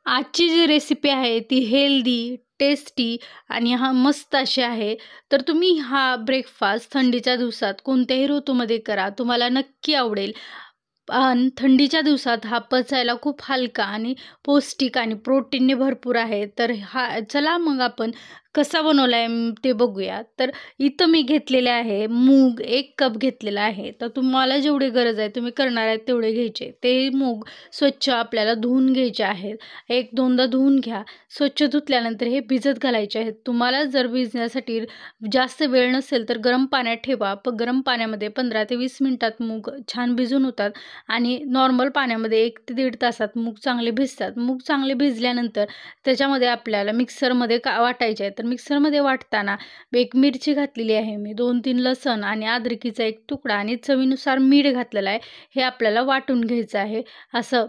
आजची जी रेसिपी आहे ती हेल्दी, टेस्टी आणि मस्त अशी आहे. तर तुम्ही हा ब्रेकफास्ट थंडीच्या दिवसात कोणत्याही ऋतूमध्ये करा. तुम्हाला नक्की आवडेल. पण थंडीच्या दिवसात हा पचायला खूप हलका आणि पौष्टिक आणि प्रोटीनने भरपूर आहे. तर चला मग आपण कसा बनवला आहे ते बघूया. तर इथं मी घेतलेले आहे मूग 1 कप घेतलेला आहे. तर तुम्हाला जेवढी गरज आहे तुम्ही करणार आहेत तेवढे घ्यायचे. ते मूग स्वच्छ आपल्याला धुवून घ्यायचे आहेत. 1-2दा धुवून घ्या. स्वच्छ धुतल्यानंतर हे भिजत घालायचे आहेत. तुम्हाला जर भिजण्यासाठी जास्त वेळ नसेल तर गरम पाण्यात ठेवा. गरम पाण्यामध्ये 15 ते 20 मिनिटात मूग छान भिजून होतात आणि नॉर्मल पाण्यामध्ये 1 ते 1.5 तासात मूग चांगले भिजतात. मूग चांगले भिजल्यानंतर त्याच्यामध्ये आपल्याला मिक्सरमध्ये वाटायचे आहे. तर मिक्सरमध्ये वाटताना एक मिरची घातलेली आहे मी, 2-3 लसण आणि अद्रकीचा 1 तुकडा आणि चवीनुसार मीठ घातलेलं आहे. हे आपल्याला वाटून घ्यायचं आहे. असं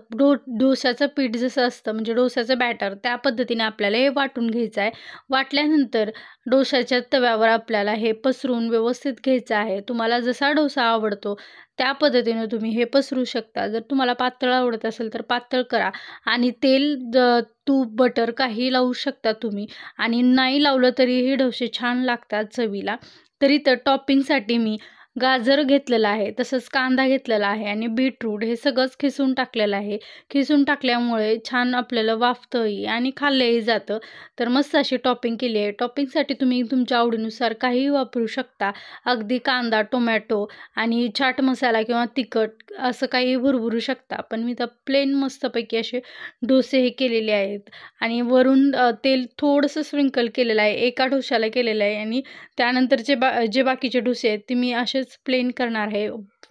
डोश्याचं पीठ जसं असतं म्हणजे डोश्याचं बॅटर त्या पद्धतीने आपल्याला हे वाटून घ्यायचं आहे. वाटल्यानंतर डोश्याच्या तव्यावर आपल्याला हे पसरून व्यवस्थित घ्यायचं आहे. तुम्हाला जसा डोसा आवडतो त्या पद्धतीने तुम्ही हे पसरू शकता. जर तुम्हाला पातळ आवडत असेल तर पातळ करा आणि तेल, तूप, बटर काही लावू शकता तुम्ही आणि नाही लावलं तरीही डोसे छान लागतात चवीला. तरी तर टॉपिंगसाठी मी गाजर घेतलेलं आहे, तसंच कांदा घेतलेला आहे आणि बीटरूट हे सगळंच खिसून टाकलेलं आहे. खिसून टाकल्यामुळे छान आपल्याला वाफतंही आणि खाल्लंही जातं. तर मस्त अशी टॉपिंग केली आहे. टॉपिंगसाठी तुम्ही तुमच्या आवडीनुसार काहीही वापरू शकता. अगदी कांदा, टोमॅटो आणि चाट मसाला किंवा तिखट असं काही भरभरू शकता. पण मी तर प्लेन मस्तपैकी असे डोसे हे केलेले आहेत आणि वरून तेल थोडंसं स्प्रिंकल केलेलं आहे. एका डोश्याला केलेलं आहे आणि त्यानंतरचे जे बाकीचे डोसे आहेत ते मी असेच प्लेन करणार आहे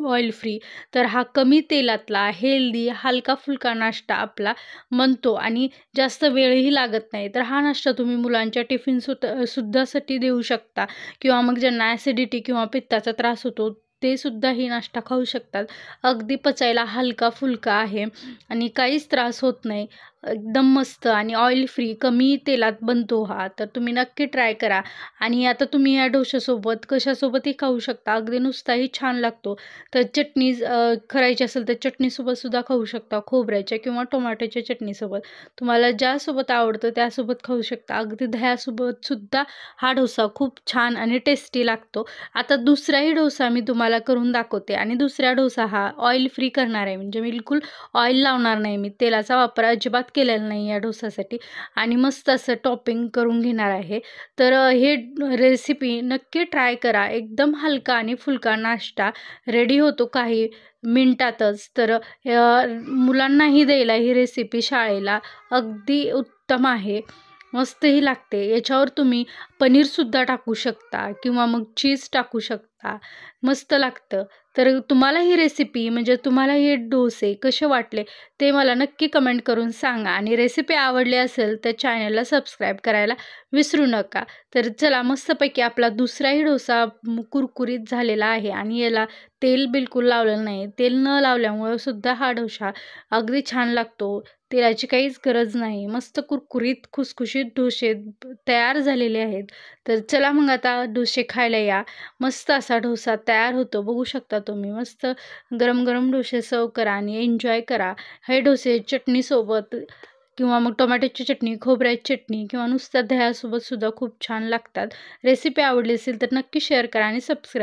ऑइल फ्री. तर हा कमी तेलातला हेल्दी हलका-फुलका नाश्ता आपला बनतो आणि जास्त वेळही लागत नाही. तर हा नाश्ता तुम्ही मुलांच्या टिफिन सुद्धासाठी देऊ शकता किंवा मग ज्यांना ॲसिडिटी किंवा पित्ताचा त्रास होतो ते सुद्धा ही नाश्ता खाऊ शकतात. अगदी पचायला हलका-फुलका आहे आणि काहीच त्रास होत नाही. एकदम मस्त आणि ऑइल फ्री कमी तेलात बनतो हा. तर तुम्ही नक्की ट्राय करा आणि आता तुम्ही या डोश्यासोबत कशासोबतही खाऊ शकता. अगदी नुसताही छान लागतो. तर चटणी करायची असेल तर चटणीसोबत सुद्धा खाऊ शकता. खोबऱ्याच्या किंवा टोमॅटोच्या चटणीसोबत. तुम्हाला ज्यासोबत आवडतं त्यासोबत खाऊ शकता. अगदी दह्यासोबत सुद्धा हा डोसा खूप छान आणि टेस्टी लागतो. आता दुसराही डोसा मी तुम्हाला करून दाखवते आणि दुसरा डोसा हा ऑइल फ्री करणार आहे. म्हणजे बिलकुल ऑइल लावणार नाही मी. तेलाचा वापर अजिबात केलेला नाही या डोसासाठी आणि मस्त असं टॉपिंग करून घेणार आहे. तर हे रेसिपी नक्की ट्राय करा. एकदम हलका आणि फुलका नाश्ता रेडी होतो काही मिनिटातच. तर मुलांनाही द्यायला ही रेसिपी शाळेला अगदी उत्तम आहे. मस्तही लागते. याच्यावर तुम्ही पनीरसुद्धा टाकू शकता किंवा मग चीज टाकू शकता. मस्त लागतं. तर तुम्हाला ही रेसिपी म्हणजे तुम्हाला हे डोसे कसे वाटले ते मला नक्की कमेंट करून सांगा आणि रेसिपी आवडली असेल तर चॅनलला सबस्क्राईब करायला विसरू नका. तर चला मस्तपैकी आपला दुसराही डोसा कुरकुरीत झालेला आहे आणि याला तेल बिलकुल लावलेलं नाही. तेल न लावल्यामुळं सुद्धा हा डोसा अगदी छान लागतो. तेलाची काहीच गरज नाही. मस्त कुरकुरीत खुसखुशीत डोसे तयार झालेले आहेत. तर चला मग आता डोसे खायला या. मस्त असा डोसा तयार होतो. बघू शकता तुम्ही. मस्त गरम-गरम डोसे सर्व्ह करा आणि एन्जॉय करा. हे डोसे चटणीसोबत किंवा मग टोमॅटोची चटणी, खोबऱ्याची चटणी किंवा नुसत्या दह्यासोबत सुद्धा खूप छान लागतात. रेसिपी आवडली असेल तर नक्की शेअर करा आणि सबस्क्राईब